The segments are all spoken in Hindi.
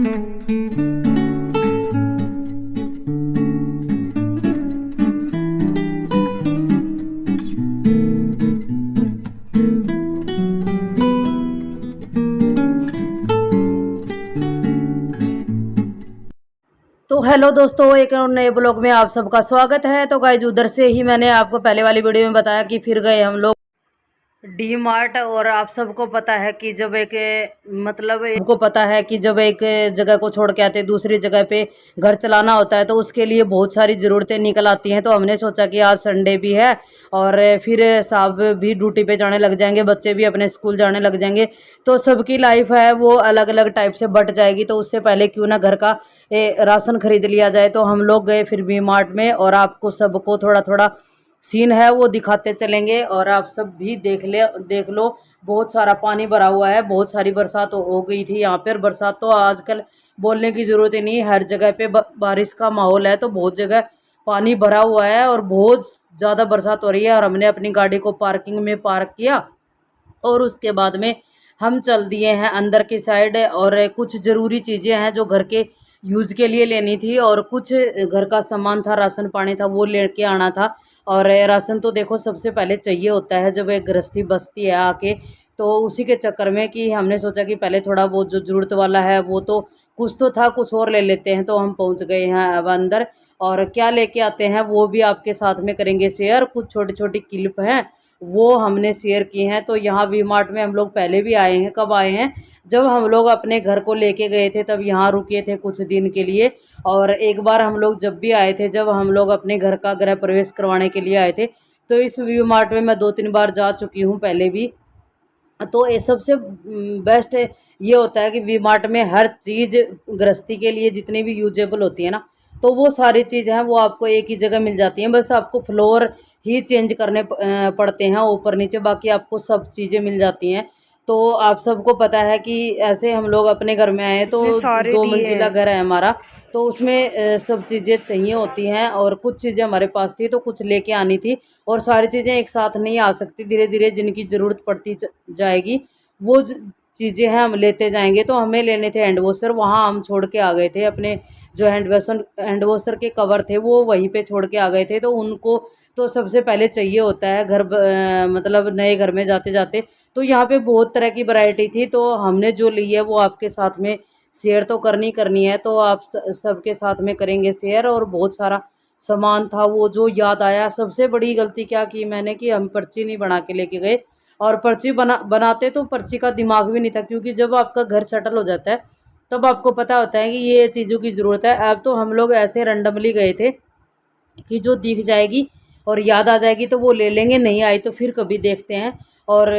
तो हेलो दोस्तों, एक और नए ब्लॉग में आप सबका स्वागत है। तो गाइज, उधर से ही मैंने आपको पहले वाली वीडियो में बताया कि फिर गए हम लोग डी मार्ट। और आप सबको पता है कि जब एक जगह को छोड़ के आते दूसरी जगह पे घर चलाना होता है तो उसके लिए बहुत सारी ज़रूरतें निकल आती हैं। तो हमने सोचा कि आज संडे भी है और फिर साहब भी ड्यूटी पे जाने लग जाएंगे, बच्चे भी अपने स्कूल जाने लग जाएंगे, तो सबकी लाइफ है वो अलग अलग टाइप से बट जाएगी। तो उससे पहले क्यों ना घर का राशन खरीद लिया जाए। तो हम लोग गए फिर वी मार्ट में और आपको सबको थोड़ा थोड़ा सीन है वो दिखाते चलेंगे और आप सब भी देख लो। बहुत सारा पानी भरा हुआ है, बहुत सारी बरसात हो गई थी यहाँ पर। बरसात तो आजकल बोलने की ज़रूरत ही नहीं, हर जगह पे बारिश का माहौल है, तो बहुत जगह पानी भरा हुआ है और बहुत ज़्यादा बरसात हो रही है। और हमने अपनी गाड़ी को पार्किंग में पार्क किया और उसके बाद में हम चल दिए हैं अंदर की साइड। और कुछ ज़रूरी चीज़ें हैं जो घर के यूज़ के लिए लेनी थी और कुछ घर का सामान था, राशन पानी था, वो लेके आना था। और राशन तो देखो सबसे पहले चाहिए होता है जब एक गृहस्थी बसती है आके, तो उसी के चक्कर में कि हमने सोचा कि पहले थोड़ा बहुत जो ज़रूरत वाला है वो तो कुछ तो था, कुछ और ले लेते हैं। तो हम पहुंच गए हैं अब अंदर और क्या लेके आते हैं वो भी आपके साथ में करेंगे शेयर। कुछ छोटी छोटी क्लिप हैं वो हमने शेयर की हैं। तो यहाँ वी मार्ट में हम लोग पहले भी आए हैं। कब आए हैं? जब हम लोग अपने घर को लेके गए थे तब यहाँ रुके थे कुछ दिन के लिए। और एक बार हम लोग जब भी आए थे, जब हम लोग अपने घर का गृह प्रवेश करवाने के लिए आए थे, तो इस वी मार्ट में मैं 2-3 बार जा चुकी हूँ पहले भी। तो ये सबसे बेस्ट ये होता है कि वी मार्ट में हर चीज़ गृहस्थी के लिए जितनी भी यूजेबल होती है ना, तो वो सारी चीज़ हैं वो आपको एक ही जगह मिल जाती हैं। बस आपको फ्लोर ही चेंज करने पड़ते हैं ऊपर नीचे, बाकी आपको सब चीज़ें मिल जाती हैं। तो आप सबको पता है कि ऐसे हम लोग अपने घर में आए तो 2 मंजिला घर है हमारा, तो उसमें सब चीज़ें चाहिए होती हैं और कुछ चीज़ें हमारे पास थी तो कुछ लेके आनी थी। और सारी चीज़ें एक साथ नहीं आ सकती, धीरे धीरे जिनकी ज़रूरत पड़ती जाएगी वो चीज़ें हैं हम लेते जाएंगे। तो हमें लेने थे हैंड वॉशर, वहाँ हम छोड़ के आ गए थे अपने जो हैंड वॉशर के कवर थे वो वहीं पे छोड़ के आ गए थे। तो उनको तो सबसे पहले चाहिए होता है घर मतलब नए घर में जाते जाते। तो यहाँ पे बहुत तरह की वैरायटी थी, तो हमने जो ली है वो आपके साथ में शेयर तो करनी है। तो आप सबके साथ में करेंगे शेयर। और बहुत सारा सामान था वो जो याद आया। सबसे बड़ी गलती क्या की मैंने कि हम पर्ची नहीं बना के लेके गए। और पर्ची बनाते तो पर्ची का दिमाग भी नहीं था, क्योंकि जब आपका घर सेटल हो जाता है तब आपको पता होता है कि ये चीज़ों की ज़रूरत है। अब तो हम लोग ऐसे रैंडमली गए थे कि जो दिख जाएगी और याद आ जाएगी तो वो ले लेंगे, नहीं आई तो फिर कभी देखते हैं। और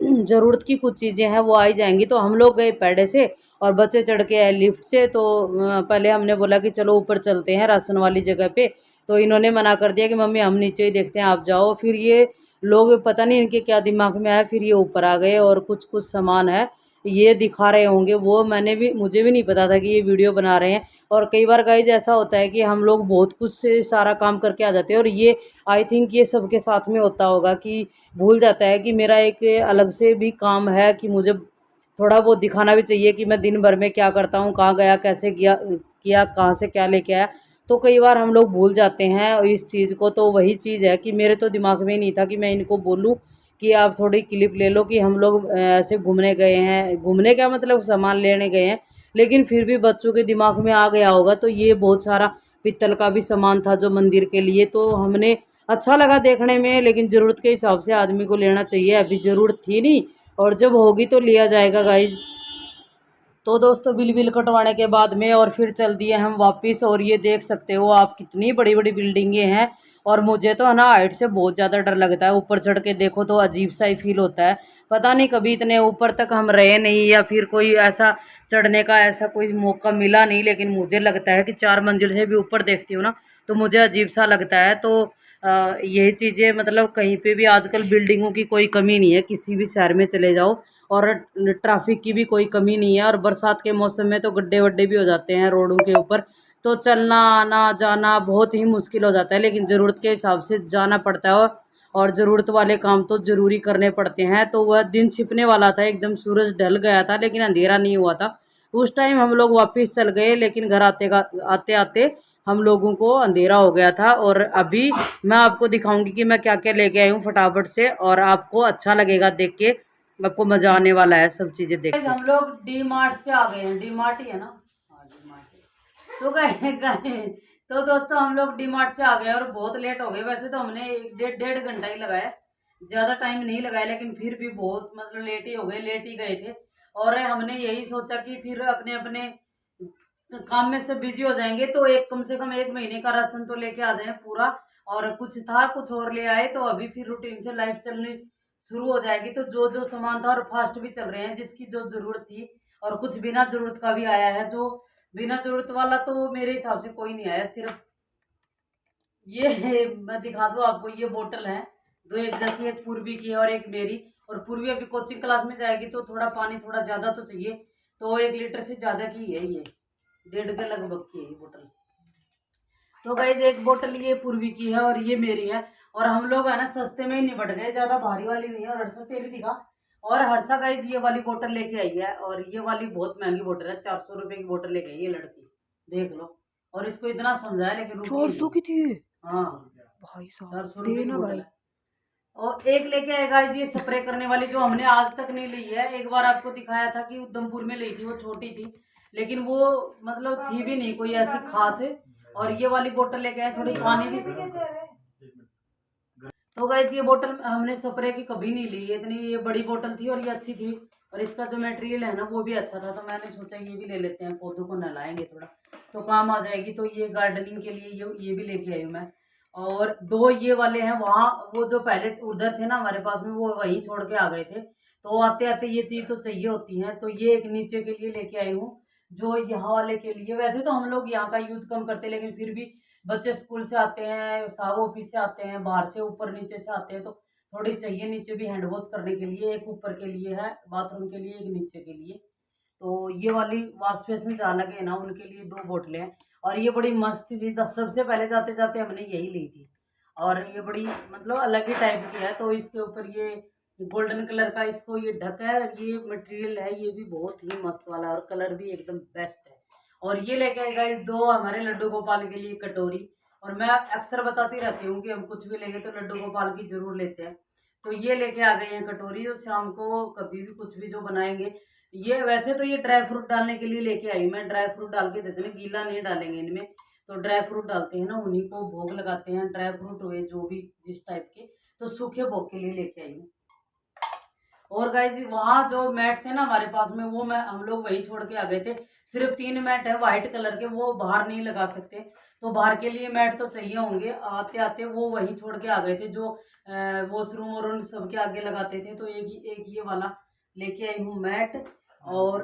ज़रूरत की कुछ चीज़ें हैं वो आ ही जाएंगी। तो हम लोग गए पैडे से और बच्चे चढ़ के आए लिफ्ट से। तो पहले हमने बोला कि चलो ऊपर चलते हैं राशन वाली जगह पे, तो इन्होंने मना कर दिया कि मम्मी हम नीचे ही देखते हैं, आप जाओ। फिर ये लोग पता नहीं इनके क्या दिमाग में आया, फिर ये ऊपर आ गए और कुछ कुछ सामान है ये दिखा रहे होंगे, वो मुझे भी नहीं पता था कि ये वीडियो बना रहे हैं। और कई बार गाइज ऐसा होता है कि हम लोग बहुत कुछ से सारा काम करके आ जाते हैं और ये आई थिंक ये सबके साथ में होता होगा कि भूल जाता है कि मेरा एक अलग से भी काम है कि मुझे थोड़ा बहुत दिखाना भी चाहिए कि मैं दिन भर में क्या करता हूँ, कहाँ गया, कैसे किया, कहाँ से क्या लेके आया। तो कई बार हम लोग भूल जाते हैं इस चीज़ को। तो वही चीज़ है कि मेरे तो दिमाग में नहीं था कि मैं इनको बोलूँ कि आप थोड़ी क्लिप ले लो कि हम लोग ऐसे घूमने गए हैं। घूमने का मतलब सामान लेने गए हैं, लेकिन फिर भी बच्चों के दिमाग में आ गया होगा। तो ये बहुत सारा पित्तल का भी सामान था जो मंदिर के लिए, तो हमने अच्छा लगा देखने में, लेकिन ज़रूरत के हिसाब से आदमी को लेना चाहिए। अभी ज़रूरत थी नहीं और जब होगी तो लिया जाएगा गाइज। तो दोस्तों बिल कटवाने के बाद में और फिर चल दिए हम वापस। और ये देख सकते हो आप कितनी बड़ी बड़ी बिल्डिंगें हैं। और मुझे तो है ना हाइट से बहुत ज़्यादा डर लगता है, ऊपर चढ़ के देखो तो अजीब सा ही फील होता है। पता नहीं कभी इतने ऊपर तक हम रहे नहीं या फिर कोई ऐसा चढ़ने का ऐसा कोई मौका मिला नहीं, लेकिन मुझे लगता है कि 4 मंजिल से भी ऊपर देखती हूँ ना तो मुझे अजीब सा लगता है। तो यही चीज़ें मतलब कहीं पे भी आजकल बिल्डिंगों की कोई कमी नहीं है, किसी भी शहर में चले जाओ और ट्रैफिक की भी कोई कमी नहीं है। और बरसात के मौसम में तो गड्ढे वड्ढे भी हो जाते हैं रोडों के ऊपर, तो चलना आना जाना बहुत ही मुश्किल हो जाता है। लेकिन ज़रूरत के हिसाब से जाना पड़ता है और ज़रूरत वाले काम तो ज़रूरी करने पड़ते हैं। तो वह दिन छिपने वाला था, एकदम सूरज ढल गया था लेकिन अंधेरा नहीं हुआ था। उस टाइम हम लोग वापस चल गए, लेकिन घर आते आते हम लोगों को अंधेरा हो गया था। और अभी मैं आपको दिखाऊंगी कि मैं क्या क्या लेके आई हूँ फटाफट से, और आपको अच्छा लगेगा देख के, आपको मजा आने वाला है सब चीजें देख के। हम लोग डी मार्ट से आ गए हैं, डी मार्ट ही है ना, हाँ डी मार्ट। तो गए तो दोस्तों हम लोग डी मार्ट से आ गए और बहुत लेट हो गए। वैसे तो हमने डेढ़ घंटा ही लगाया, ज्यादा टाइम नहीं लगाया, लेकिन फिर भी बहुत मतलब लेट ही हो गए, लेट ही गए थे। और हमने यही सोचा कि फिर अपने अपने काम में से बिजी हो जाएंगे तो एक कम से कम 1 महीने का राशन तो लेके आ जाए पूरा। और कुछ था कुछ और ले आए, तो अभी फिर रूटीन से लाइफ चलनी शुरू हो जाएगी। तो जो जो सामान था और फास्ट भी चल रहे हैं जिसकी जो जरूरत थी, और कुछ बिना जरूरत का भी आया है। जो बिना जरूरत वाला तो मेरे हिसाब से कोई नहीं आया। सिर्फ ये मैं दिखा दूँ आपको, ये बोतल है दो, एक जैसी, एक पूर्वी की है और एक मेरी। और पूर्वी अभी कोचिंग क्लास में जाएगी तो थोड़ा पानी थोड़ा ज्यादा तो चाहिए, तो 1 लीटर से ज्यादा की है ये, 1.5 के लगभग की है ये बोतल। तो गाइज एक बोतल ये पूर्वी की है और ये मेरी है। और हम लोग है ना सस्ते में ही निपट गए, ज्यादा भारी वाली नहीं है। और हर्षा तेरी दिखा, और हर्षा गाइज ये वाली बोतल लेके आई है, और ये वाली बहुत महंगी बोतल है, 400 रुपए की बोतल लेके आई ये लड़की, देख लो। और इसको इतना समझाया लेकिन 400 की थी। हाँ भाई साहब, 400 रुपए की बोतल है। और एक लेके आए गाइज ये स्प्रे करने वाली, जो हमने आज तक नहीं ली है। एक बार आपको दिखाया था कि उधमपुर में ली थी, वो छोटी थी, लेकिन वो मतलब थी भी नहीं कोई ऐसी खास। और ये वाली बोतल लेके आए, थोड़ी पानी भी। तो गाइस ये बोतल हमने स्प्रे की कभी नहीं ली, इतनी ये बड़ी बोतल थी और ये अच्छी थी। और इसका जो मटेरियल है ना वो भी अच्छा था, तो मैंने सोचा ये भी ले लेते हैं, पौधों को नहलाएंगे थोड़ा तो काम आ जाएगी। तो ये गार्डनिंग के लिए ये भी लेके आई हूँ मैं। और दो ये वाले हैं, वहाँ वो जो पहले उधर थे ना हमारे पास में, वो वहीं छोड़ के आ गए थे। तो आते आते ये चीज़ तो चाहिए होती है, तो ये एक नीचे के लिए लेके आई हूँ, जो यहाँ वाले के लिए। वैसे तो हम लोग यहाँ का यूज कम करते, लेकिन फिर भी बच्चे स्कूल से आते हैं, साहब ऑफिस से आते हैं, बाहर से ऊपर नीचे से आते हैं, तो थोड़ी चाहिए नीचे भी हैंड वॉश करने के लिए। एक ऊपर के लिए है बाथरूम के लिए, एक नीचे के लिए। तो ये वाली वॉश बेसिन जो अलग है ना, उनके लिए 2 बोतलें हैं। और ये बड़ी मस्त थी, सबसे पहले जाते जाते हमने यही ली थी। और ये बड़ी मतलब अलग ही टाइप की है, तो इसके ऊपर ये गोल्डन कलर का इसको ये ढक है। ये मटेरियल है ये भी बहुत ही मस्त वाला, और कलर भी एकदम बेस्ट है। और ये लेके आए गाइस 2 हमारे लड्डू गोपाल के लिए कटोरी। और मैं अक्सर बताती रहती हूँ कि हम कुछ भी लेंगे तो लड्डू गोपाल की जरूर लेते हैं। तो ये लेके आ गई है कटोरी, जो शाम को कभी भी कुछ भी जो बनाएंगे। ये वैसे तो ये ड्राई फ्रूट डालने के लिए लेके आई, मैं ड्राई फ्रूट डाल के देते हैं, गीला नहीं डालेंगे इनमें। तो ड्राई फ्रूट डालते हैं ना, उन्हीं को भोग लगाते हैं, ड्राई फ्रूट हुए जो भी जिस टाइप के। तो सूखे भोग के लिए लेके आई हूँ। और गाइज वहाँ जो मैट थे ना हमारे पास में, वो मैं हम लोग वही छोड़ के आ गए थे। सिर्फ 3 मैट है व्हाइट कलर के, वो बाहर नहीं लगा सकते, तो बाहर के लिए मैट तो चाहिए होंगे। आते आते वो वही छोड़ के आ गए थे, जो वॉशरूम और उन सबके आगे लगाते थे। तो एक ये वाला लेके आई हूँ मैट, और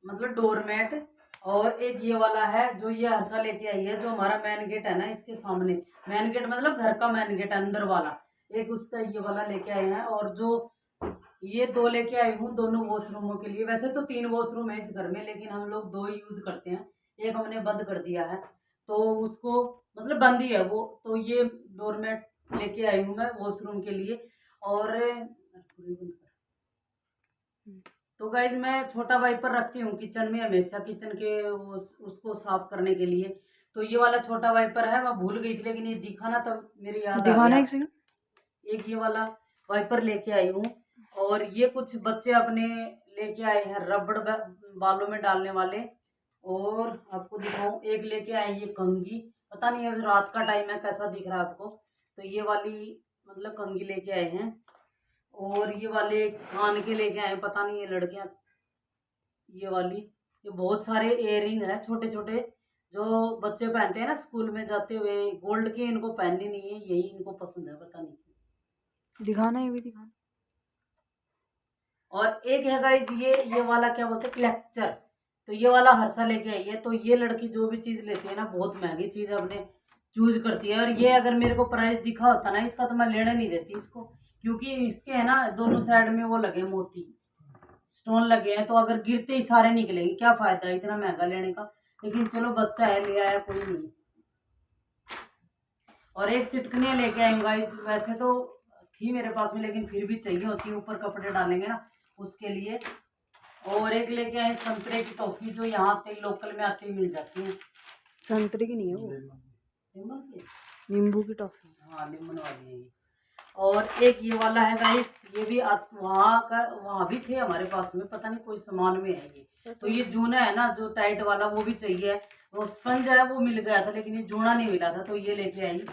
मतलब डोर मैट। और एक ये वाला है जो ये हर्षा लेके आई है, जो हमारा मेन गेट है ना इसके सामने, मेन गेट मतलब घर का मेन गेट अंदर वाला, एक उसका ये वाला लेके आए हैं। और जो ये 2 लेके आई हूँ, दोनों वॉशरूमों के लिए। वैसे तो 3 वॉशरूम है इस घर में, लेकिन हम लोग 2 यूज करते हैं, एक हमने बंद कर दिया है, तो उसको मतलब बंद ही है वो। तो ये डोरमेट लेके आई हूँ मैं वॉशरूम के लिए। और तो गाइज मैं छोटा वाइपर रखती हूँ किचन में हमेशा, किचन के उसको साफ करने के लिए। तो ये वाला छोटा वाइपर है, मैं भूल गई थी, लेकिन ये दिखा ना तब मेरी याद आ गया। एक ये वाला वाइपर लेके आई हूँ। और ये कुछ बच्चे अपने लेके आए हैं रबड़ बालों में डालने वाले। और आपको दिखाऊं, एक लेके आए ये कंघी, पता नहीं अभी रात का टाइम है कैसा दिख रहा है आपको। तो ये वाली मतलब कंघी लेके आए हैं। और ये वाले कान के लेके आए, पता नहीं ये लड़कियां, ये वाली, ये बहुत सारे इयररिंग है छोटे छोटे, जो बच्चे पहनते हैं ना स्कूल में जाते हुए, गोल्ड के इनको पहननी नहीं है, यही इनको पसंद है, पता नहीं दिखाना, ये भी दिखाना। और एक है गाइज ये वाला क्या बोलते हैं, क्लेक्चर। तो ये वाला हर्षा लेके आई है। तो ये लड़की जो भी चीज लेती है ना, बहुत महंगी चीज अपने चूज करती है। और ये अगर मेरे को प्राइस दिखा होता ना इसका, तो मैं लेने नहीं देती इसको, क्योंकि इसके है ना दोनों साइड में वो लगे मोती स्टोन लगे हैं, तो अगर गिरते ही सारे निकलेंगे, क्या फायदा है इतना महंगा लेने का। लेकिन चलो बच्चा है, ले आया, कोई नहीं। और एक चिटकनियाँ लेके आई गाइस, वैसे तो थी मेरे पास में, लेकिन फिर भी चाहिए होती है, ऊपर कपड़े डालेंगे ना उसके लिए। और एक लेके आए संतरे की टॉफी, जो यहाँ आते लोकल में आते ही मिल जाती है। संतरे की नहीं है वो, लेमन की, नींबू की टॉफी। हाँ लेमन वाली है ये। और एक ये वाला है गाइस, ये भी वहाँ भी थे हमारे पास में, पता नहीं कोई सामान में है ये। तो ये जूना है ना जो टाइट वाला, वो भी चाहिए। वो स्पंज है वो मिल गया था, लेकिन ये जूना नहीं मिला था, तो ये लेके आई।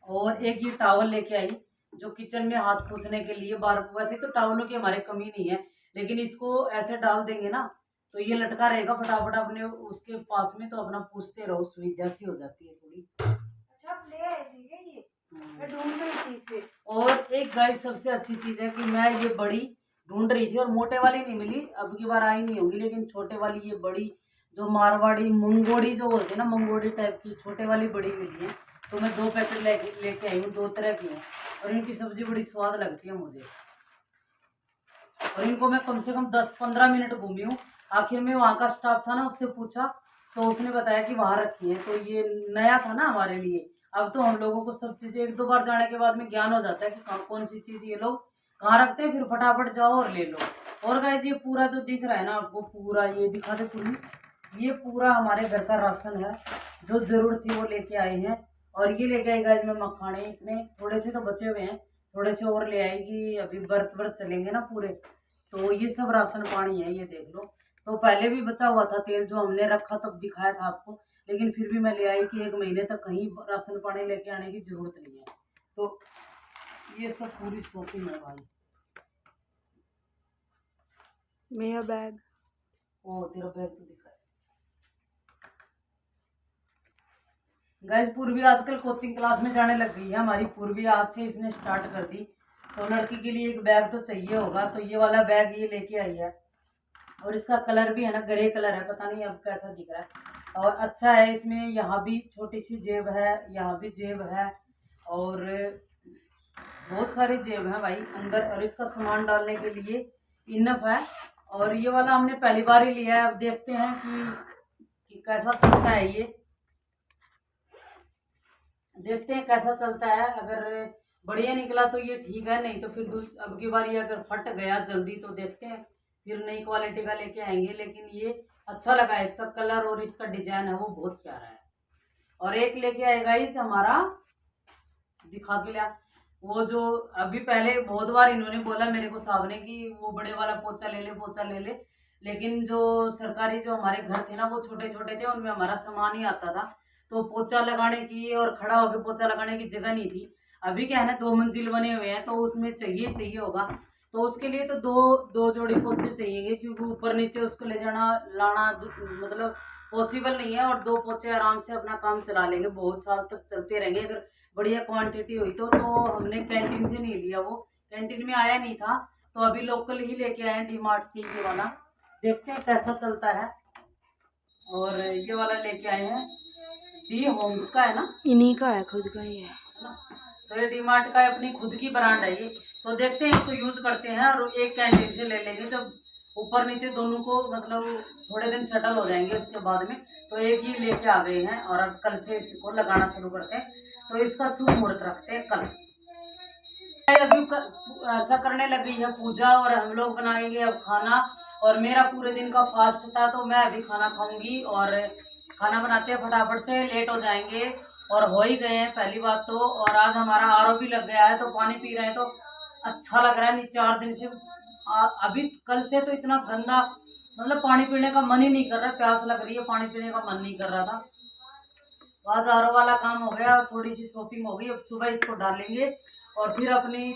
और एक ये टावल लेके आई, जो किचन में हाथ पोंछने के लिए। बार वैसे तो टावलों की हमारे कमी नहीं है, लेकिन इसको ऐसे डाल देंगे ना तो ये लटका रहेगा, फटाफट अपने उसके पास में, तो अपना पूछते रहो, सुविधा सी हो जाती है थोड़ी। अच्छा आप ले आए थे क्या ये? मैं ढूंढ रही थी इसे। और एक गाइस सबसे अच्छी चीज है कि मैं ये बड़ी ढूंढ रही थी और मोटे वाली नहीं मिली, अब की बार आई नहीं होगी, लेकिन छोटे वाली ये बड़ी, जो मारवाड़ी मंगोड़ी जो बोलते हैं ना, मंगोड़ी टाइप की छोटे वाली बड़ी मिली है। तो मैं 2 पैकेट लेके आई हूँ, 2 तरह की हैं, और इनकी सब्जी बड़ी स्वाद लगती है मुझे। और इनको मैं कम से कम 10-15 मिनट घूमी हूँ। आखिर में वहाँ का स्टाफ था ना, उससे पूछा तो उसने बताया कि वहाँ रखी है। तो ये नया था ना हमारे लिए, अब तो हम लोगों को सब चीज़ें 1-2 बार जाने के बाद में ज्ञान हो जाता है कि कौन सी चीज़ ये लोग कहाँ रखते हैं, फिर फटाफट जाओ और ले लो। और गाइस ये पूरा जो दिख रहा है ना आपको, पूरा ये दिखा दे पूरी, ये पूरा हमारे घर का राशन है, जो जरूरत थी वो लेके आए हैं। और ये लेके आई गाइस मैं मखाने, इतने थोड़े से तो बचे हुए हैं, थोड़े से और ले आएगी, अभी व्रत चलेंगे ना पूरे। तो ये सब राशन पानी है, ये देख लो। तो पहले भी बचा हुआ था तेल, जो हमने रखा तब दिखाया था आपको, लेकिन फिर भी मैं ले आई कि 1 महीने तक कहीं राशन पानी लेके आने की जरूरत नहीं है। तो ये सब पूरी शॉपिंग है भाई। मेरा बैग। ओ तेरा बैग तो दिखा। गाइस पूर्वी आजकल कोचिंग क्लास में जाने लग गई है हमारी। पूर्वी आज से इसने स्टार्ट कर दी, तो लड़की के लिए एक बैग तो चाहिए होगा, तो ये वाला बैग ये लेके आई है। और इसका कलर भी है ना, ग्रे कलर है, पता नहीं अब कैसा दिख रहा है। और अच्छा है, इसमें यहाँ भी छोटी सी जेब है, यहाँ भी जेब है, और बहुत सारी जेब है भाई अंदर, और इसका सामान डालने के लिए इनफ है। और ये वाला हमने पहली बार ही लिया है, अब देखते हैं कि कैसा चलता है ये, देखते हैं कैसा चलता है। अगर बढ़िया निकला तो ये ठीक है, नहीं तो फिर अब की बार ये अगर फट गया जल्दी तो देखते हैं, फिर नई क्वालिटी का लेके आएंगे। लेकिन ये अच्छा लगा है, इसका कलर और इसका डिजाइन है वो बहुत प्यारा है। और एक लेके आएगा इस हमारा, दिखा के लिया, वो जो अभी पहले बहुत बार इन्होंने बोला मेरे को साहब ने कि वो बड़े वाला पोछा ले ले, पोछा ले ले, लेकिन जो सरकारी जो हमारे घर थे ना वो छोटे छोटे थे, उनमें हमारा सामान ही आता था, तो पोछा लगाने की और खड़ा होकर पोछा लगाने की जगह नहीं थी। अभी क्या है ना 2 मंजिल बने हुए हैं, तो उसमें चाहिए होगा, तो उसके लिए तो दो जोड़ी पोछे चाहिए, क्योंकि ऊपर नीचे उसको ले जाना लाना मतलब पॉसिबल नहीं है। और 2 पोछे आराम से अपना काम चला लेंगे, बहुत साल तक चलते रहेंगे अगर बढ़िया क्वांटिटी हुई तो हमने कैंटीन से नहीं लिया, वो कैंटीन में आया नहीं था, तो अभी लोकल ही लेके आए हैं डी-मार्ट से ये वाला, देखते हैं कैसा चलता है। और ये वाला लेके आए हैं, डी होम्स का है ना, इन्हीं का है, खुद का ही है ना। तो ये डी-मार्ट का अपनी खुद की ब्रांड है ये, तो देखते हैं इसको यूज करते हैं, और एक कैंटीन से ले लेंगे, जब ऊपर नीचे दोनों को मतलब थोड़े दिन सेटल हो जाएंगे उसके बाद में, तो एक ही लेके आ गए हैं, और अब कल से इसको लगाना शुरू करते हैं। तो इसका शुभ मुहूर्त रखते हैं कल। अभी ऐसा करने लगी है पूजा, और हम लोग बनाएंगे अब खाना, और मेरा पूरे दिन का फास्ट था, तो मैं अभी खाना खाऊंगी। और खाना बनाते हैं फटाफट से, लेट हो जाएंगे, और हो ही गए हैं पहली बात तो। और आज हमारा आरओ भी लग गया है, तो पानी पी रहे हैं, तो अच्छा लग रहा है। नहीं 4 दिन से अभी कल से तो इतना गंदा, मतलब पानी पीने का मन ही नहीं कर रहा, प्यास लग रही है, पानी पीने का मन नहीं कर रहा था। आज आरओ वाला काम हो गया, और थोड़ी सी शॉपिंग हो गई। अब सुबह इसको डालेंगे, और फिर अपनी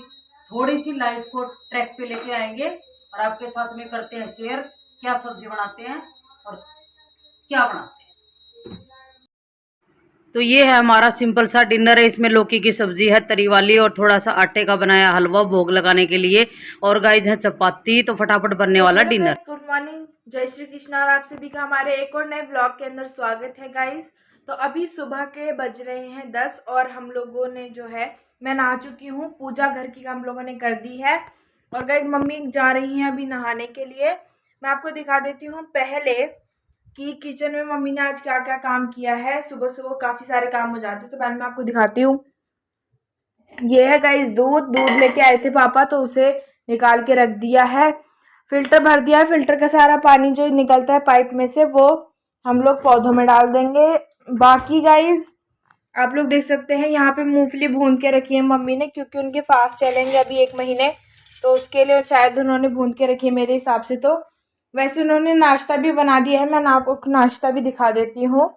थोड़ी सी लाइफ को ट्रैक पे लेके आएंगे, और आपके साथ में करते हैं शेयर, क्या सब्जी बनाते हैं और क्या बनाते हैं। तो ये है हमारा सिंपल सा डिनर है, इसमें लौकी की सब्जी है तरी वाली, और थोड़ा सा आटे का बनाया हलवा भोग लगाने के लिए, और गाइस है चपाती, तो फटाफट बनने वाला डिनर। गुड मॉर्निंग, जय श्री कृष्ण, और आप सभी का हमारे एक और नए ब्लॉग के अंदर स्वागत है गाइस। तो अभी सुबह के बज रहे हैं 10, और हम लोगों ने जो है, मैं नहा चुकी हूँ, पूजा घर की हम लोगों ने कर दी है। और गाइस मम्मी जा रही हैं अभी नहाने के लिए। मैं आपको दिखा देती हूँ पहले कि किचन में मम्मी ने आज क्या क्या काम किया है। सुबह सुबह काफ़ी सारे काम हो जाते हैं, तो पहले मैं आपको दिखाती हूँ। ये है गाइस दूध लेके आए थे पापा, तो उसे निकाल के रख दिया है। फिल्टर भर दिया है। फिल्टर का सारा पानी जो निकलता है पाइप में से वो हम लोग पौधों में डाल देंगे। बाकी गाइज आप लोग देख सकते हैं यहाँ पे मूंगफली भून के रखी है मम्मी ने, क्योंकि उनके फास्ट चलेंगे अभी 1 महीने, तो उसके लिए शायद उन्होंने भून के रखी है मेरे हिसाब से। तो वैसे उन्होंने नाश्ता भी बना दिया है, मैं आपको नाश्ता भी दिखा देती हूँ।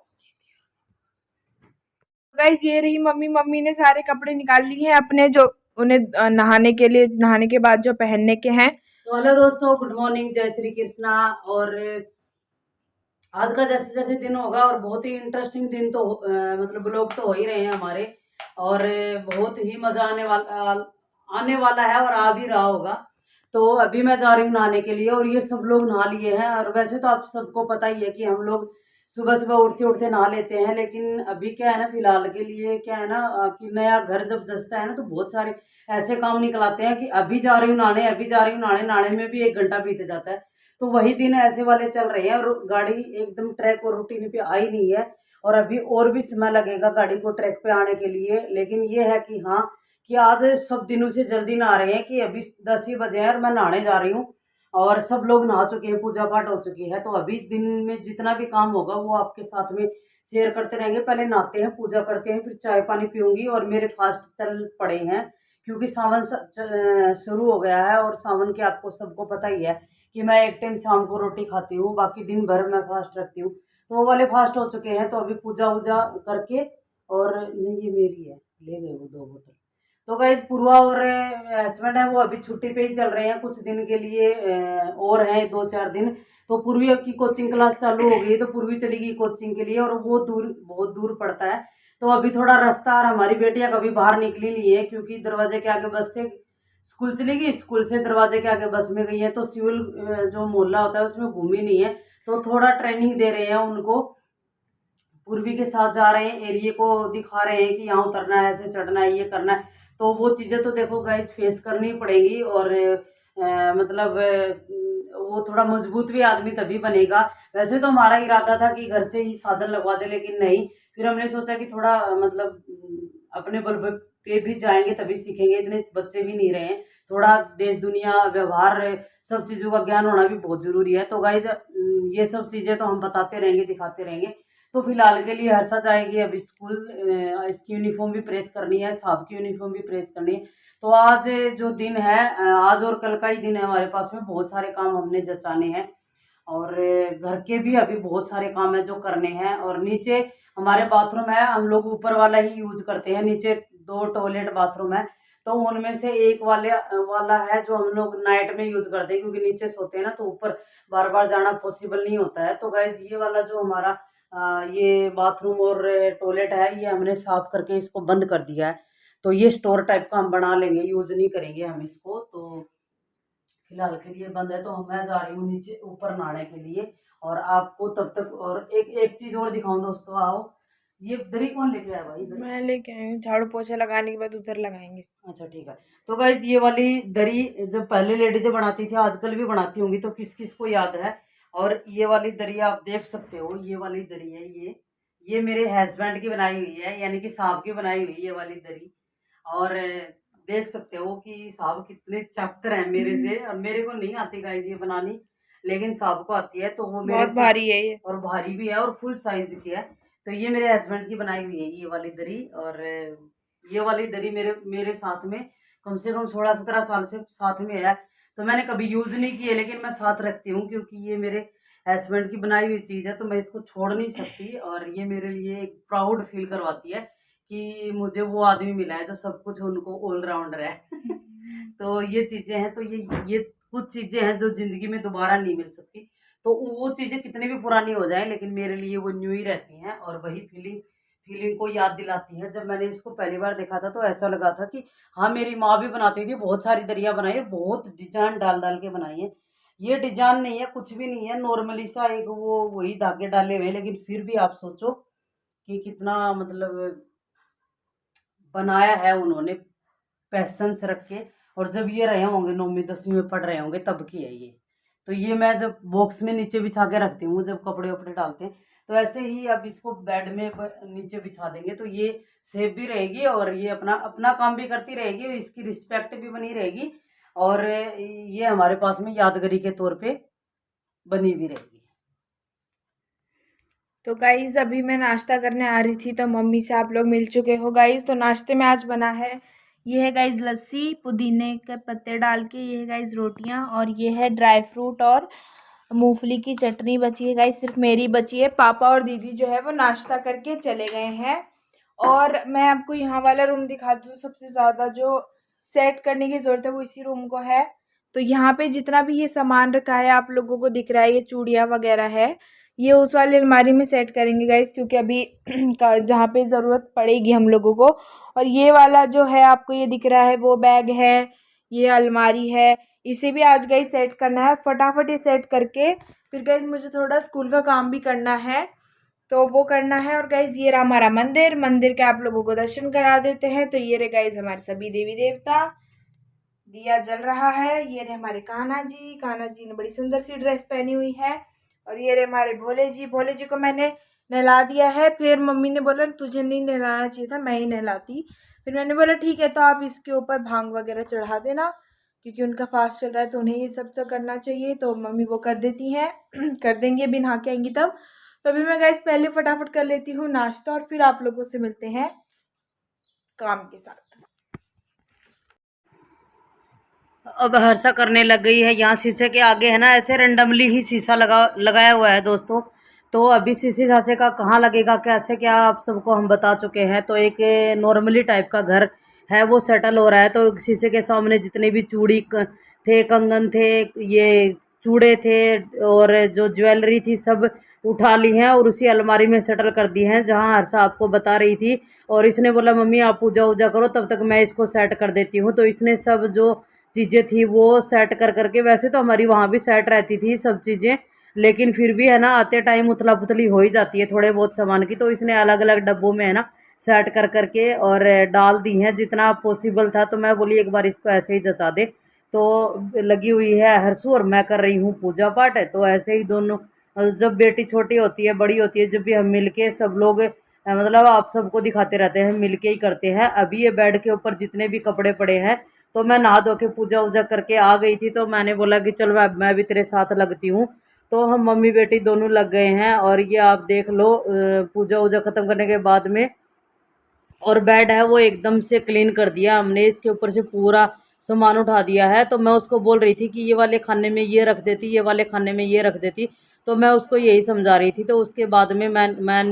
गाइज ये रही मम्मी। मम्मी ने सारे कपड़े निकाल लिए हैं अपने, जो उन्हें नहाने के लिए, नहाने के बाद जो पहनने के हैं। तो हेलो दोस्तों, गुड मॉर्निंग, जय श्री कृष्णा। और आज का जैसे जैसे दिन होगा और बहुत ही इंटरेस्टिंग दिन तो मतलब ब्लॉग तो हो ही रहे हैं हमारे, और बहुत ही मजा आने वाला है और आ भी रहा होगा। तो अभी मैं जा रही हूँ नहाने के लिए और ये सब लोग नहा लिए हैं। और वैसे तो आप सबको पता ही है कि हम लोग सुबह सुबह उठते उठते नहा लेते हैं, लेकिन अभी क्या है ना, फिलहाल के लिए क्या है ना कि नया घर जब दसता है ना तो बहुत सारे ऐसे काम निकल आते हैं कि अभी जा रही हूँ नहाने, अभी जा रही हूँ नहाने, नहाने में भी 1 घंटा बीत जाता है। तो वही दिन ऐसे वाले चल रहे हैं और गाड़ी एकदम ट्रैक और रूटीन पे आई नहीं है। और अभी और भी समय लगेगा गाड़ी को ट्रैक पे आने के लिए। लेकिन ये है कि हाँ, कि आज सब दिनों से जल्दी नहा रहे हैं कि अभी 10 ही बजे हैं और मैं नहाने जा रही हूँ। और सब लोग नहा चुके हैं, पूजा पाठ हो चुकी है। तो अभी दिन में जितना भी काम होगा वो आपके साथ में शेयर करते रहेंगे। पहले नहाते हैं, पूजा करते हैं, फिर चाय पानी पीऊंगी। और मेरे फास्ट चल पड़े हैं क्योंकि सावन शुरू हो गया है। और सावन के आपको सबको पता ही है कि मैं एक टाइम शाम को रोटी खाती हूँ, बाकी दिन भर मैं फास्ट रखती हूँ। तो वो वाले फास्ट हो चुके हैं। तो अभी पूजा वूजा करके, और नहीं ये मेरी है, ले गए वो 2 बोतल। तो गाइज पूर्वा और हस्बैंड है वो अभी छुट्टी पे ही चल रहे हैं कुछ दिन के लिए, और हैं 2-4 दिन। तो पूर्वी अब की कोचिंग क्लास चालू हो गई, तो पूर्वी चली गई कोचिंग के लिए, और वो दूर, बहुत दूर पड़ता है। तो अभी थोड़ा रास्ता, और हमारी बेटियां कभी बाहर निकली नहीं है क्योंकि दरवाजे के आगे बस से स्कूल चली गई, स्कूल से दरवाजे के आगे बस में गई है। तो सिविल जो मोहल्ला होता है उसमें घूमी नहीं है। तो थोड़ा ट्रेनिंग दे रहे हैं उनको, पूर्वी के साथ जा रहे हैं, एरिया को दिखा रहे हैं कि यहाँ उतरना है, ऐसे चढ़ना है, ये करना है। तो वो चीज़ें तो देखो गाइज फेस करनी पड़ेगी। और मतलब वो थोड़ा मजबूत भी आदमी तभी बनेगा। वैसे तो हमारा इरादा था कि घर से ही साधन लगवा दे, लेकिन नहीं, फिर हमने सोचा कि थोड़ा मतलब अपने बल पे भी जाएंगे तभी सीखेंगे, इतने बच्चे भी नहीं रहे हैं। थोड़ा देश दुनिया व्यवहार सब चीज़ों का ज्ञान होना भी बहुत ज़रूरी है। तो गाइज ये सब चीज़ें तो हम बताते रहेंगे, दिखाते रहेंगे। तो फिलहाल के लिए हर्षा जाएगी अभी स्कूल, इसकी यूनिफॉर्म भी प्रेस करनी है, साहब की यूनिफॉर्म भी प्रेस करनी है। तो आज जो दिन है, आज और कल का ही दिन है हमारे पास में, बहुत सारे काम हमने जचाने हैं। और घर के भी अभी बहुत सारे काम है जो करने हैं। और नीचे हमारे बाथरूम है, हम लोग ऊपर वाला ही यूज करते हैं। नीचे 2 टॉयलेट बाथरूम है, तो उनमें से एक वाला है जो हम लोग नाइट में यूज करते हैं, क्योंकि नीचे सोते हैं ना तो ऊपर बार बार जाना पॉसिबल नहीं होता है। तो गाइज ये वाला जो हमारा ये बाथरूम और टॉयलेट है, ये हमने साफ करके इसको बंद कर दिया है। तो ये स्टोर टाइप का हम बना लेंगे, यूज नहीं करेंगे हम इसको। तो फिलहाल के लिए बंद है। तो मैं जा रही हूँ नीचे ऊपर नहाने के लिए। और आपको तब तक और एक एक चीज और दिखाऊं दोस्तों, आओ। ये दरी कौन लेके आया भाई? मैं लेके आई हूँ, झाड़ू पोछा लगाने के बाद उधर लगाएंगे। अच्छा ठीक है। तो गाइज ये वाली दरी जब पहले लेडीजें बनाती थी, आजकल भी बनाती होंगी, तो किस किस को याद है? और ये वाली दरी आप देख सकते हो, ये वाली दरी है, ये मेरे हस्बैंड की बनाई हुई है, यानी कि साहब की बनाई हुई है ये वाली दरी। और देख सकते हो कि साहब कितने चक्कर हैं मेरे से। और मेरे को नहीं आती गाइज ये बनानी, लेकिन साहब को आती है। तो वो मेरे बहुत से, भारी है ये। और भारी भी है और फुल साइज की है। तो ये मेरे हस्बैंड की बनाई हुई है ये वाली दरी। और ये वाली दरी मेरे मेरे साथ में कम से कम 16-17 साल से साथ में है। तो मैंने कभी यूज नहीं की है, लेकिन मैं साथ रखती हूँ क्योंकि ये मेरे हस्बैंड की बनाई हुई चीज़ है, तो मैं इसको छोड़ नहीं सकती। और ये मेरे लिए एक प्राउड फील करवाती है कि मुझे वो आदमी मिला है जो सब कुछ उनको ऑलराउंडर है। तो ये चीज़ें हैं। तो ये कुछ चीज़ें हैं जो ज़िंदगी में दोबारा नहीं मिल सकती। तो वो चीज़ें कितनी भी पुरानी हो जाएं, लेकिन मेरे लिए वो न्यू ही रहती हैं और वही फीलिंग को याद दिलाती हैं। जब मैंने इसको पहली बार देखा था तो ऐसा लगा था कि हाँ, मेरी माँ भी बनाती थी, बहुत सारी दरिया बनाई है, बहुत डिजाइन डाल डाल के बनाई है। ये डिजाइन नहीं है, कुछ भी नहीं है, नॉर्मली सा एक वो वही धागे डाले हुए हैं। लेकिन फिर भी आप सोचो कि कितना मतलब बनाया है उन्होंने, पैशन से रख के। और जब ये रहे होंगे 9वीं 10वीं में पढ़ रहे होंगे तब की है ये। तो ये मैं जब बॉक्स में नीचे बिछा के रखती हूँ, जब कपड़े वपड़े डालते हैं, तो ऐसे ही अब इसको बेड में नीचे बिछा देंगे तो ये सेफ भी रहेगी और ये अपना अपना काम भी करती रहेगी और इसकी रिस्पेक्ट भी बनी रहेगी। और ये हमारे पास में यादगारी के तौर पे बनी भी रहेगी। तो गाइज़ अभी मैं नाश्ता करने आ रही थी तो मम्मी से आप लोग मिल चुके हो गाइज़। तो नाश्ते में आज बना है, ये है गाइज़ लस्सी पुदीने के पत्ते डाल के, ये है गाइज़ रोटियां, और ये है ड्राई फ्रूट और मूंगफली की चटनी बची है गाइज़, सिर्फ मेरी बची है। पापा और दीदी जो है वो नाश्ता करके चले गए हैं। और मैं आपको यहाँ वाला रूम दिखाती हूँ। सबसे ज़्यादा जो सेट करने की ज़रूरत है वो इसी रूम को है। तो यहाँ पे जितना भी ये सामान रखा है आप लोगों को दिख रहा है, ये चूड़ियाँ वगैरह है, ये उस वाली अलमारी में सेट करेंगे गाइस, क्योंकि अभी जहाँ पे ज़रूरत पड़ेगी हम लोगों को। और ये वाला जो है आपको ये दिख रहा है वो बैग है, ये अलमारी है, इसे भी आज गाइस सेट करना है। फटाफट ये सेट करके फिर गाइस मुझे थोड़ा स्कूल का काम भी करना है, तो वो करना है। और गाइस ये रहा हमारा मंदिर, मंदिर के आप लोगों को दर्शन करा देते हैं। तो ये रहे गाइस हमारे सभी देवी देवता, दिया जल रहा है। ये रहे हमारे कान्हा जी, कान्हा जी ने बड़ी सुंदर सी ड्रेस पहनी हुई है। और ये रहे हमारे भोले जी, भोले जी को मैंने नहला दिया है। फिर मम्मी ने बोला तुझे नहीं नहलाना चाहिए था, मैं ही नहलाती। फिर मैंने बोला ठीक है, तो आप इसके ऊपर भांग वगैरह चढ़ा देना, क्योंकि उनका फास्ट चल रहा है तो उन्हें ये सब तो करना चाहिए। तो मम्मी वो कर देती हैं कर देंगे, अभी नहा के आएंगी तब। तो अभी मैं गाइस पहले फटाफट कर लेती हूँ नाश्ता, और फिर आप लोगों से मिलते हैं काम के साथ। अब हर्षा करने लग गई है। यहाँ शीशे के आगे है ना, ऐसे रेंडमली ही शीशा लगाया हुआ है दोस्तों। तो अभी शीशे साशे का कहाँ लगेगा, कैसे क्या, आप सबको हम बता चुके हैं। तो एक नॉर्मली टाइप का घर है वो सेटल हो रहा है। तो शीशे के सामने जितने भी चूड़ी थे, कंगन थे, ये चूड़े थे और जो ज्वेलरी थी सब उठा ली हैं और उसी अलमारी में सेटल कर दी हैं जहाँ हर्षा आपको बता रही थी। और इसने बोला मम्मी आप पूजा वूजा करो, तब तक मैं इसको सेट कर देती हूँ। तो इसने सब जो चीज़ें थी वो सेट कर करके, वैसे तो हमारी वहाँ भी सेट रहती थी सब चीज़ें, लेकिन फिर भी है ना आते टाइम उथला पुथली हो ही जाती है थोड़े बहुत सामान की। तो इसने अलग अलग डब्बों में है ना सेट कर करके और डाल दी हैं जितना पॉसिबल था। तो मैं बोली एक बार इसको ऐसे ही जचा दे। तो लगी हुई है हरसू और मैं कर रही हूँ पूजा पाठ। तो ऐसे ही दोनों, जब बेटी छोटी होती है बड़ी होती है, जब भी हम मिलके सब लोग मतलब आप सबको दिखाते रहते हैं, मिलके ही करते हैं। अभी ये बेड के ऊपर जितने भी कपड़े पड़े हैं, तो मैं नहा धो के पूजा वूजा करके आ गई थी। तो मैंने बोला कि चल मैं भी तेरे साथ लगती हूँ। तो हम मम्मी बेटी दोनों लग गए हैं। और ये आप देख लो पूजा वूजा ख़त्म करने के बाद में, और बेड है वो एकदम से क्लीन कर दिया हमने, इसके ऊपर से पूरा सामान उठा दिया है। तो मैं उसको बोल रही थी कि ये वाले खाने में ये रख देती, ये वाले खाने में ये रख देती। तो मैं उसको यही समझा रही थी। तो उसके बाद में मैं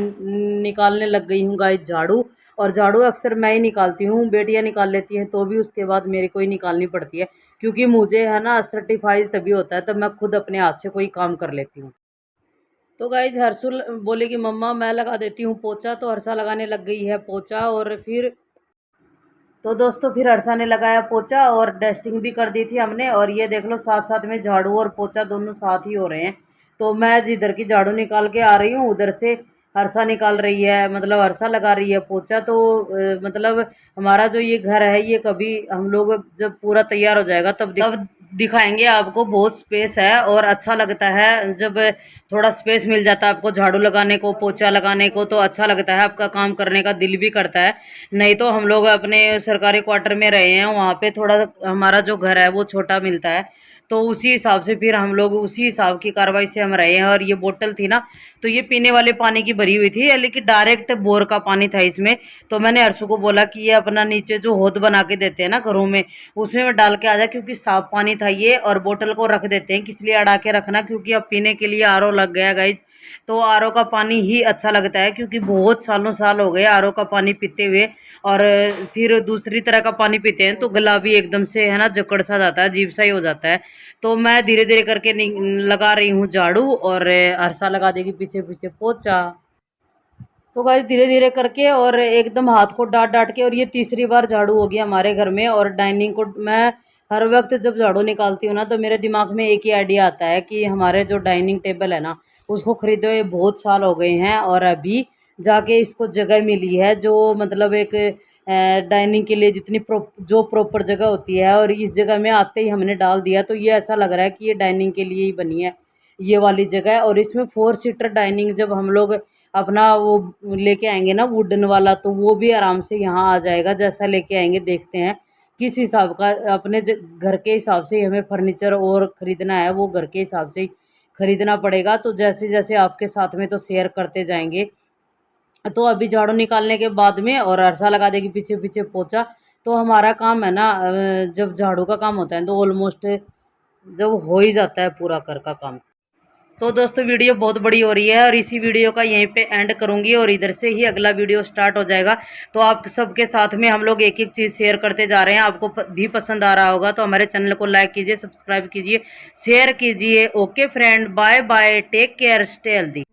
निकालने लग गई हूँ गाइस झाड़ू। और झाड़ू अक्सर मैं ही निकालती हूँ, बेटियाँ निकाल लेती हैं तो भी उसके बाद मेरे को ही निकालनी पड़ती है, क्योंकि मुझे है ना सर्टिफाइड तभी होता है, तब मैं खुद अपने हाथ से कोई काम कर लेती हूँ। तो गाइज हर्षुल बोले कि मम्मा मैं लगा देती हूँ पोछा। तो हर्षा लगाने लग गई है पोछा। और फिर तो दोस्तों फिर हर्षा ने लगाया पोछा और डस्टिंग भी कर दी थी हमने। और ये देख लो साथ साथ में झाड़ू और पोछा दोनों साथ ही हो रहे हैं। तो मैं जिधर की झाड़ू निकाल के आ रही हूँ उधर से हर्षा निकाल रही है, मतलब हर्षा लगा रही है पोछा। तो मतलब हमारा जो ये घर है ये कभी हम लोग जब पूरा तैयार हो जाएगा तब दिखाएंगे आपको। बहुत स्पेस है और अच्छा लगता है जब थोड़ा स्पेस मिल जाता है आपको झाड़ू लगाने को, पोछा लगाने को, तो अच्छा लगता है, आपका काम करने का दिल भी करता है। नहीं तो हम लोग अपने सरकारी क्वार्टर में रहे हैं, वहाँ पे थोड़ा हमारा जो घर है वो छोटा मिलता है। तो उसी हिसाब से फिर हम लोग उसी हिसाब की कार्रवाई से हम रहे हैं। और ये बोतल थी ना, तो ये पीने वाले पानी की भरी हुई थी, लेकिन डायरेक्ट बोर का पानी था इसमें। तो मैंने अर्शु को बोला कि ये अपना नीचे जो होद बना के देते हैं ना घरों में, उसमें डाल के आ जा, क्योंकि साफ पानी था ये। और बोतल को रख देते हैं, किस लिए अड़ा के रखना, क्योंकि अब पीने के लिए आरओ लग गया गाइज। तो आरओ का पानी ही अच्छा लगता है, क्योंकि बहुत सालों साल हो गए आरओ का पानी पीते हुए। और फिर दूसरी तरह का पानी पीते हैं तो गला भी एकदम से है ना जकड़ सा जाता है, अजीब सा ही हो जाता है। तो मैं धीरे धीरे करके लगा रही हूँ झाड़ू और हर्षा लगा देगी पीछे पीछे पोछा। तो गाइस धीरे धीरे करके और एकदम हाथ को डांट डांट के, और ये तीसरी बार झाड़ू हो गया हमारे घर में। और डाइनिंग को मैं हर वक्त जब झाड़ू निकालती हूँ ना, तो मेरे दिमाग में एक ही आइडिया आता है कि हमारे जो डाइनिंग टेबल है ना, उसको ख़रीदे हुए बहुत साल हो गए हैं और अभी जाके इसको जगह मिली है, जो मतलब एक डाइनिंग के लिए जितनी जो प्रॉपर जगह होती है। और इस जगह में आते ही हमने डाल दिया, तो ये ऐसा लग रहा है कि ये डाइनिंग के लिए ही बनी है ये वाली जगह। और इसमें 4 सीटर डाइनिंग जब हम लोग अपना वो लेके आएंगे ना वुडन वाला, तो वो भी आराम से यहाँ आ जाएगा, जैसा लेके आएंगे देखते हैं। किस हिसाब का अपने घर के हिसाब से ही हमें फर्नीचर और ख़रीदना है, वो घर के हिसाब से ही खरीदना पड़ेगा। तो जैसे जैसे आपके साथ में तो शेयर करते जाएंगे। तो अभी झाड़ू निकालने के बाद में और अरसा लगा देगी पीछे पीछे पोछा। तो हमारा काम है ना, जब झाड़ू का काम होता है तो ऑलमोस्ट जब हो ही जाता है पूरा घर का काम। तो दोस्तों वीडियो बहुत बड़ी हो रही है और इसी वीडियो का यहीं पे एंड करूंगी और इधर से ही अगला वीडियो स्टार्ट हो जाएगा। तो आप सबके साथ में हम लोग एक एक चीज़ शेयर करते जा रहे हैं। आपको भी पसंद आ रहा होगा तो हमारे चैनल को लाइक कीजिए, सब्सक्राइब कीजिए, शेयर कीजिए। Okay friend, bye bye, take care, stay healthy.